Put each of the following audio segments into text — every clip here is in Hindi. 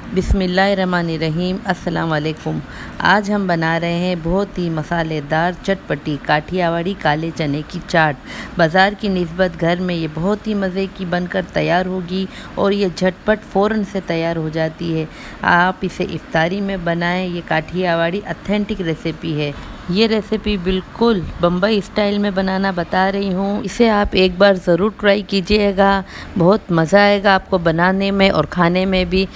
बिस्मिल्लाहिर्रहमानिर्रहीम। अस्सलाम वालेकुम। आज हम बना रहे हैं बहुत ही मसालेदार चटपटी काठियावाड़ी काले चने की चाट। बाज़ार की निस्बत घर में ये बहुत ही मज़े की बनकर तैयार होगी और ये झटपट फ़ौरन से तैयार हो जाती है। आप इसे इफ्तारी में बनाएं। ये काठियावाड़ी ऑथेंटिक रेसिपी है। ये रेसिपी बिल्कुल बम्बई स्टाइल में बनाना बता रही हूँ। इसे आप एक बार ज़रूर ट्राई कीजिएगा, बहुत मज़ा आएगा आपको बनाने में और खाने में भी।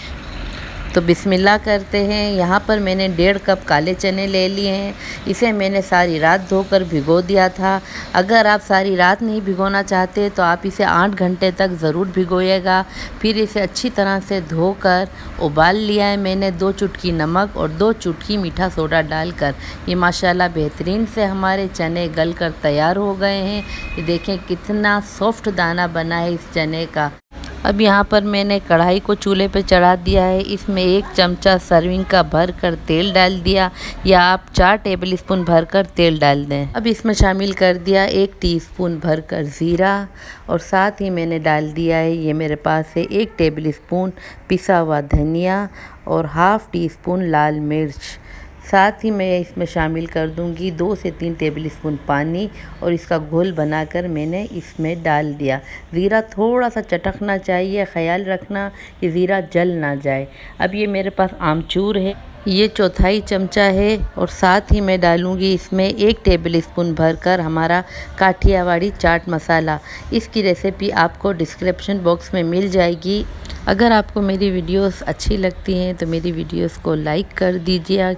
तो बिस्मिल्लाह करते हैं। यहाँ पर मैंने 1.5 कप काले चने ले लिए हैं। इसे मैंने सारी रात धोकर भिगो दिया था। अगर आप सारी रात नहीं भिगोना चाहते तो आप इसे 8 घंटे तक ज़रूर भिगोइएगा। फिर इसे अच्छी तरह से धोकर उबाल लिया है मैंने 2 चुटकी नमक और 2 चुटकी मीठा सोडा डालकर। ये माशाल्लाह बेहतरीन से हमारे चने गल कर तैयार हो गए हैं। ये देखें कितना सॉफ्ट दाना बना है इस चने का। अब यहाँ पर मैंने कढ़ाई को चूल्हे पर चढ़ा दिया है। इसमें 1 चमचा सर्विंग का भर कर तेल डाल दिया, या आप 4 टेबल स्पून भर कर तेल डाल दें। अब इसमें शामिल कर दिया 1 टीस्पून भर कर ज़ीरा, और साथ ही मैंने डाल दिया है, ये मेरे पास है 1 टेबल स्पून पिसा हुआ धनिया और ½ टीस्पून लाल मिर्च। साथ ही मैं इसमें शामिल कर दूंगी 2 से 3 टेबल स्पून पानी, और इसका घोल बनाकर मैंने इसमें डाल दिया। ज़ीरा थोड़ा सा चटकना चाहिए, ख़याल रखना कि ज़ीरा जल ना जाए। अब ये मेरे पास आमचूर है, ये 1/4 चमचा है, और साथ ही मैं डालूंगी इसमें 1 टेबल स्पून भरकर हमारा काठियावाड़ी चाट मसाला। इसकी रेसिपी आपको डिस्क्रिप्शन बॉक्स में मिल जाएगी। अगर आपको मेरी वीडियोस अच्छी लगती हैं तो मेरी वीडियोस को लाइक कर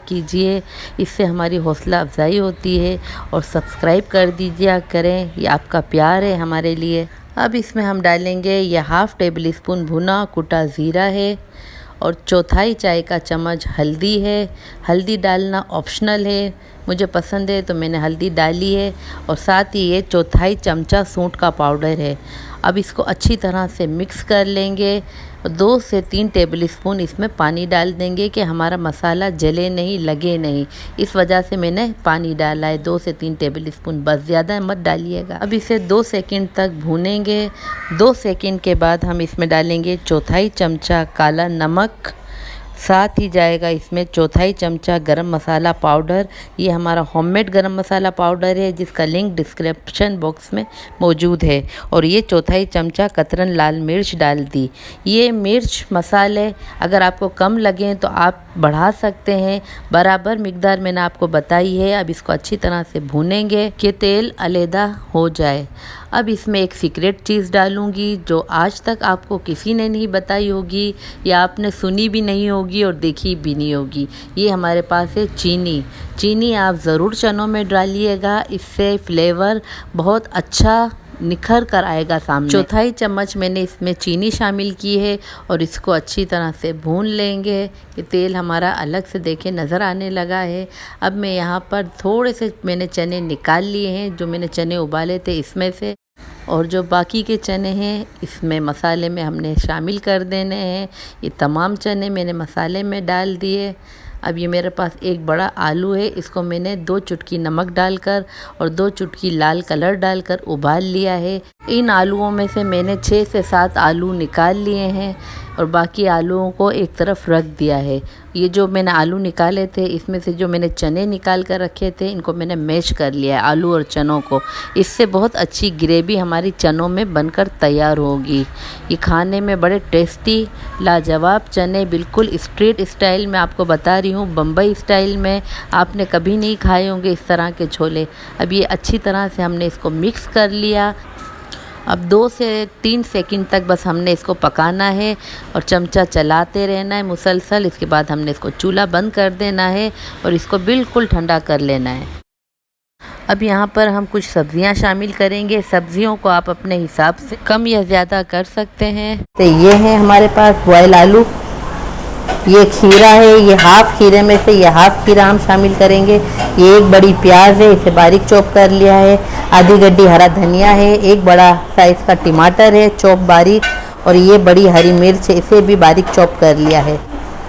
कीजिए, इससे हमारी हौसला अफजाई होती है, और सब्सक्राइब कर दीजिए करें, ये आपका प्यार है हमारे लिए। अब इसमें हम डालेंगे ये ½ टेबल स्पून भुना कुटा ज़ीरा है, और 1/4 चाय का चम्मच हल्दी है। हल्दी डालना ऑप्शनल है, मुझे पसंद है तो मैंने हल्दी डाली है, और साथ ही ये 1/4 चमचा सूंठ का पाउडर है। अब इसको अच्छी तरह से मिक्स कर लेंगे। 2 से 3 टेबल स्पून इसमें पानी डाल देंगे कि हमारा मसाला जले नहीं, लगे नहीं, इस वजह से मैंने पानी डाला है 2 से 3 टेबल स्पून, बस ज़्यादा मत डालिएगा। अब इसे 2 सेकंड तक भूनेंगे। 2 सेकंड के बाद हम इसमें डालेंगे 1/4 चमचा काला नमक। साथ ही जाएगा इसमें 1/4 चमचा गरम मसाला पाउडर। ये हमारा होममेड गरम मसाला पाउडर है, जिसका लिंक डिस्क्रिप्शन बॉक्स में मौजूद है। और ये 1/4 चमचा कतरन लाल मिर्च डाल दी। ये मिर्च मसाले अगर आपको कम लगें तो आप बढ़ा सकते हैं, बराबर मिकदार मैंने आपको बताई है। अब इसको अच्छी तरह से भूनेंगे कि तेल अलहदा हो जाए। अब इसमें एक सीक्रेट चीज़ डालूंगी जो आज तक आपको किसी ने नहीं बताई होगी, या आपने सुनी भी नहीं होगी और देखी भी नहीं होगी। ये हमारे पास है चीनी। चीनी आप ज़रूर चनों में डालिएगा, इससे फ्लेवर बहुत अच्छा निखर कर आएगा सामने। 1/4 चम्मच मैंने इसमें चीनी शामिल की है, और इसको अच्छी तरह से भून लेंगे। ये तेल हमारा अलग से देखे नज़र आने लगा है। अब मैं यहाँ पर थोड़े से मैंने चने निकाल लिए हैं, जो मैंने चने उबाले थे इसमें से, और जो बाकी के चने हैं इसमें मसाले में हमने शामिल कर देने हैं। ये तमाम चने मैंने मसाले में डाल दिए। अब ये मेरे पास एक बड़ा आलू है, इसको मैंने 2 चुटकी नमक डालकर और 2 चुटकी लाल कलर डालकर उबाल लिया है। इन आलूओं में से मैंने 6 से 7 आलू निकाल लिए हैं, और बाकी आलूओं को एक तरफ रख दिया है। ये जो मैंने आलू निकाले थे, इसमें से जो मैंने चने निकाल कर रखे थे, इनको मैंने मैश कर लिया है आलू और चनों को। इससे बहुत अच्छी ग्रेवी हमारी चनों में बनकर तैयार होगी। ये खाने में बड़े टेस्टी लाजवाब चने, बिल्कुल स्ट्रीट स्टाइल में आपको बता रही हूँ, बम्बई स्टाइल में आपने कभी नहीं खाए होंगे इस तरह के छोले। अब ये अच्छी तरह से हमने इसको मिक्स कर लिया। अब 2 से 3 सेकंड तक बस हमने इसको पकाना है, और चमचा चलाते रहना है मुसलसल। इसके बाद हमने इसको चूल्हा बंद कर देना है, और इसको बिल्कुल ठंडा कर लेना है। अब यहाँ पर हम कुछ सब्जियाँ शामिल करेंगे। सब्जियों को आप अपने हिसाब से कम या ज़्यादा कर सकते हैं। तो ये है हमारे पास बॉयल आलू, ये खीरा है, ये ½ खीरे में से ये ½ खीरा हम शामिल करेंगे। ये एक बड़ी प्याज है, इसे बारीक चॉप कर लिया है। आधी गड्डी हरा धनिया है, एक बड़ा साइज़ का टमाटर है चॉप बारीक, और ये बड़ी हरी मिर्च है, इसे भी बारीक चॉप कर लिया है।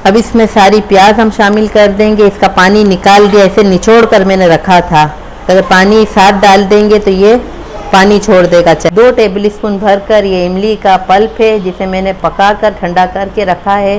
अब इसमें सारी प्याज हम शामिल कर देंगे। इसका पानी निकाल दिया, इसे निचोड़ कर मैंने रखा था। अगर पानी साथ डाल देंगे तो ये पानी छोड़ देगा। 2 टेबल स्पून भरकर ये इमली का पल्प है, जिसे मैंने पका कर ठंडा करके रखा है।